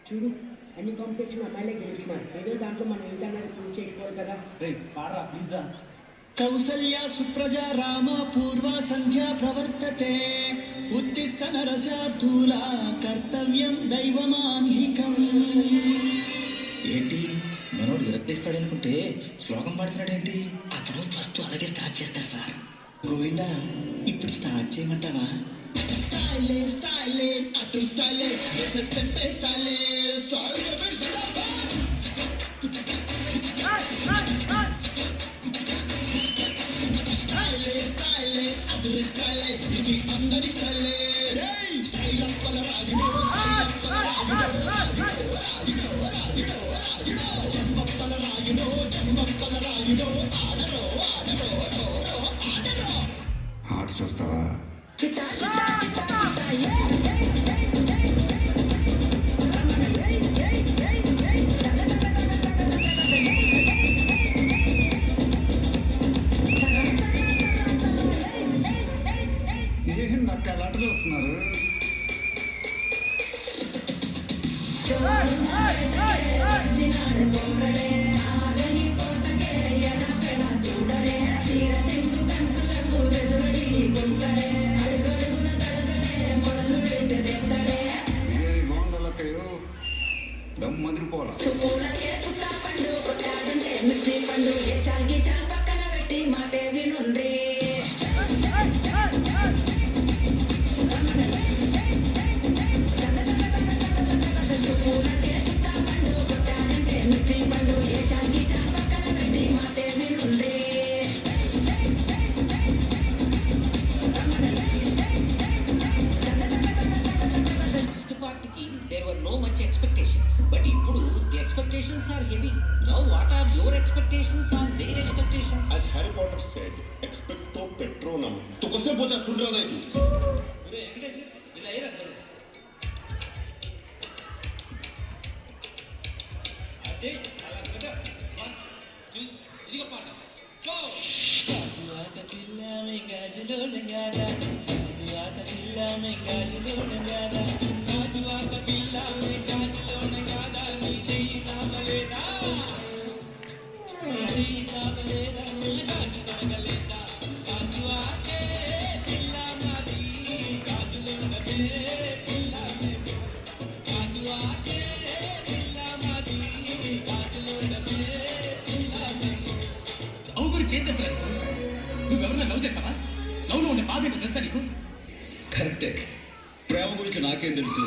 చూడు అన్ని కాంపిటీషన్ అమ్మాయిలే గెలిచినారు. ఏదో దాంట్లో మనం ఇంటర్నెట్ ప్రూవ్ చేసుకోవాలి కదా. పాడరా ప్లీజ్. కౌసల్య సుప్రజా రామ పూర్వ సంధ్యా ప్రవర్తతే ఉత్తిష్ట నరశార్థూల కర్తవ్యం దైవమాన్హికం. ఏంటి మనోడు విరక్తిస్తాడనుకుంటే శ్లోకం పాడుతున్నాడేంటి? అతను ఫస్ట్ అలాగే స్టార్ట్ చేస్తారు సార్. గోవిందా ఇప్పుడు స్టార్ట్ చేయమంటావా? స్టైలే స్టైలే అటు స్టైలే స్టెప్ స్టైలే స్టైల్ స్టైలే అటు స్టైలే ఇది అందరి స్టైలే. స్టైల్ అప్పల రాగిడో జంబప్పల రాగిడో జంబప్పల రాగిడో ఆడరో ఆడరో ఆడరో. ఆర్ట్స్ చూస్తావా? ఏందక్క లెటర్ చూస్తున్నారు? గోండలక్కయ్యో dum మదిరిపోవాల. There were no much expectations, but ఇప్పుడు the expectations are heavy. Now what are your expectations or their expectations? As Harry Potter said, expecto patronum. तो कैसे पूछा सुन रहा है तू? अरे अंग्रेज ఇలా ఏ రకం అదే అలా కదా 1 2 3 పాట సో గాజువాక పిల్లమే గాజులో లంగారా గాజువాక పిల్లమే గాజులో లంగారా గాజువాక పిల్లమే గాజులో లంగారా నీ చెయ్యి సామలేదా చెయ్యి సామలేదా గాజు తొడగలేదా గాజువాకే పిల్లమాది గాజులో నవే పిల్లమే గాజువాకే పిల్లమాది గాజులో నవే పిల్లమే అవు గురి చేద్దాం. నువ్వెవరన్నా లవ్ చేస్తావా? లవ్లో ఉండే బాధ ఏంటో తెలుసా నీకు? కరెక్టే. ప్రేమ గురించి నాకేం తెలుసు?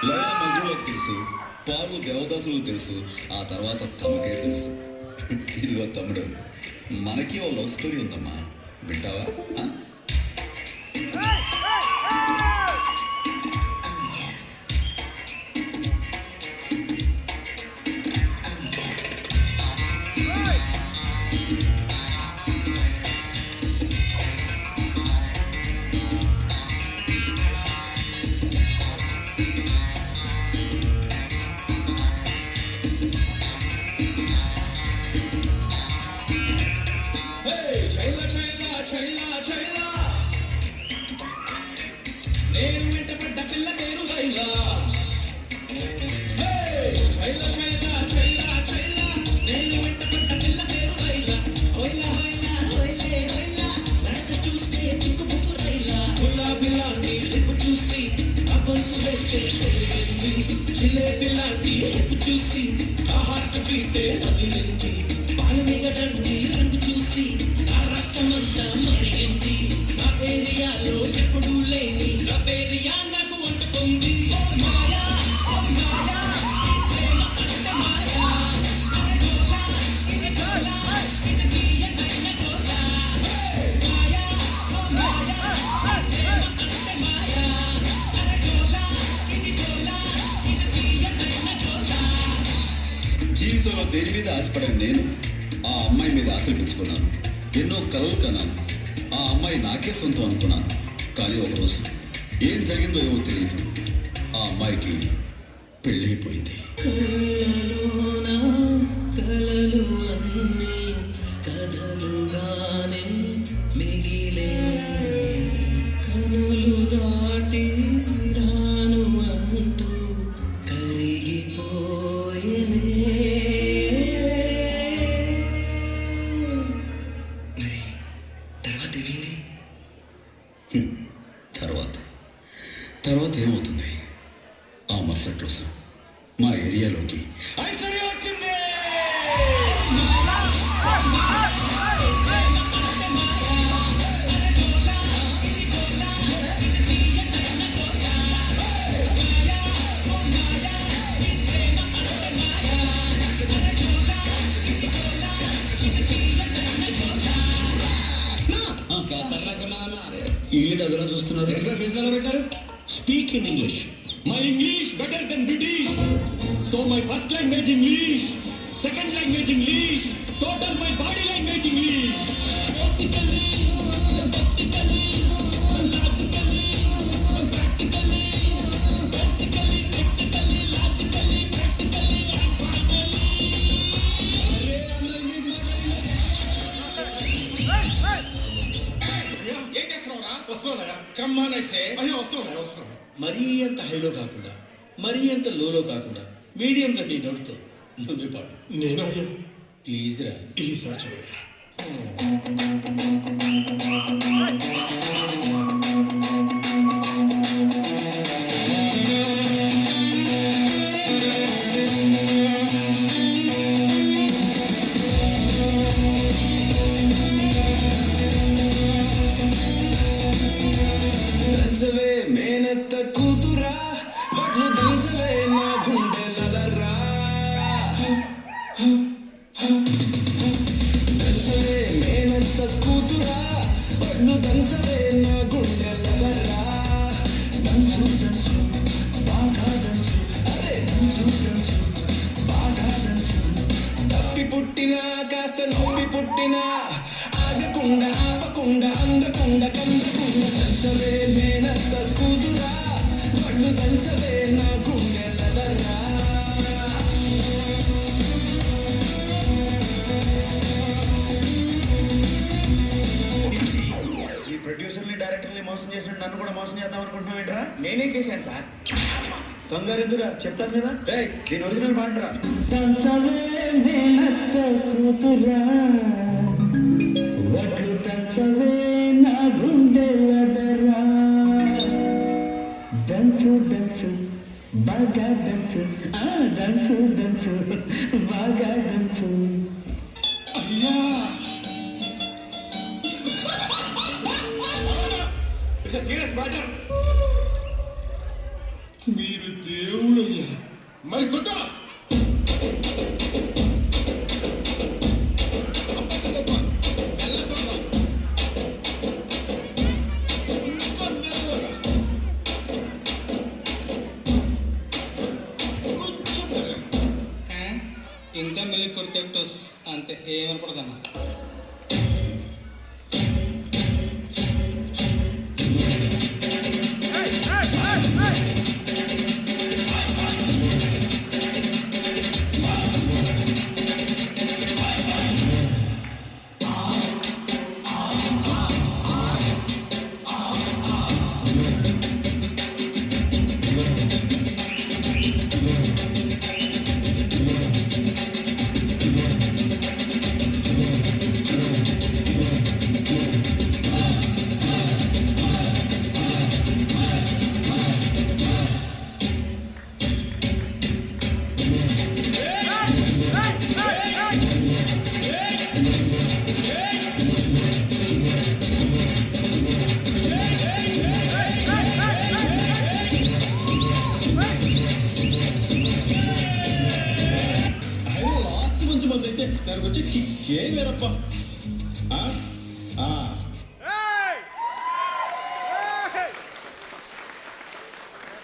లైలా మజ్నులకు తెలుసు, పాలు దేవదాసులకు తెలుసు, ఆ తర్వాత తమకే తెలుసు. ఇదిగో తమ్ముడు, మనకి ఓ లవ్ స్టోరీ ఉందమ్మా, వింటావా? నేను వెంటపడ్డ పిల్ల పేరు లైలా. చైలా చైలా చైలా చైలా నేను వెంటపడ్డ పిల్ల పేరు లైలా. హోయిలా హోయిలా హోయిలే హోయిలా నడక చూస్తే చిక్కుబుక్కు రైలా. గులాబీ లాంటి లిప్పు చూసి ఆ పరుసు వచ్చే చెల్లింది. జిలేబీ లాంటి లిప్పు చూసి ఆ హార్ట్ బీటే అదిరింది. పాలు మిగడండి రంగు చూసి ఆ రక్తమంతా మరిగింది. నా ఏరియాలో ఎప్పుడూ లేని నా పేరియా నాకు వంటుకుంది. ఓ మాయా ఓ మాయా ఈ ప్రేమ అంటే మాయా. అరే గోలా ఇది గోలా ఇది తీయనైన గోలా. మాయా ఓ మాయా ఈ ప్రేమ అంటే మాయా. అరే గోలా ఇది గోలా ఇది తీయనైన గోలా. జీవితంలో దేని మీద ఆశపడని నేను ఆ అమ్మాయి మీద ఆశలు పెంచుకున్నాను. ఎన్నో కలలు కన్నాను. ఆ అమ్మాయి నాకే సొంతం అనుకున్నాను. కానీ ఒకరోజు ఏం జరిగిందో ఏమో తెలియదు. ఆ అమ్మాయికి పెళ్ళైపోయింది. కలలు అన్నీ కథలుగానే మిగిలే కనులు దాటి రాను అంటూ కరిగి తర్వాత ఏమవుతుంది? ఆ మరుసటి రోజు మా ఏరియాలోకి ఐశ్వర్య వచ్చింది. ఈడు అదలా చూస్తున్నారు. పెట్టారు. Speak in English. My English better then British. So my first language English, second language English, total my body language English. Basically, practically, logically, practically, basically, practically, logically, practically, finally. అరే అందరూ ఇంగ్లీష్ ఏం చేస్తున్నావురా? వస్తున్నాయా? కమ్మానైసే. అయ్యో వస్తున్నాయా? మరీ అంత హైలో కాకుండా మరీ అంత లోలో కాకుండా మీడియంగా నీ నోటితో నువ్వే పాడు. నేను అయ్యా ప్లీజ్ రా. ఈసారి చూడయ్యా. దంచవే మేనత్త కూతురా, వడ్లు దంచవే నా గుండెలరా. దంచవే మేనత్త కూతురా, వడ్లు దంచవే నా గుండెలరా. దంచు దంచు బాగా దంచు, అరే దంచు దంచు బాగా దంచు. తప్పి పుట్టినా కాస్త నొప్పి పుట్టినా ఆగకుండా ఆపకుండా అందకుండా కందకుండా. దంచవే మేనత్త కూతురా, వడ్లు దంచవే నా గుండెలరా. ఈ ప్రొడ్యూసర్ని డైరెక్టర్ని మోసం చేసిన నన్ను కూడా మోసం చేద్దాం అనుకుంటున్నావు ఏంట్రా? నేనేం చేశాను సార్? కంగారు ఎందుకురా, చెప్తాను కదా. రేయ్ దీని ఒరిజినల్ పాడరా. దంచవే మేనత్త కూతురా, వడ్లు దంచవే నా గుండెలరా. దంచు దంచు బాగా దంచు, దంచు దంచు బాగా దంచు. It's serious matter. మీరు దేవుడయ్యా. మరి కొట్ట ఇంకా మెల్లి కొడితే అంతే ఏమనుకుంటున్నా. లాస్ట్ మంచి మంది అయితే దానికి వచ్చి కిక్కే వేరప్ప.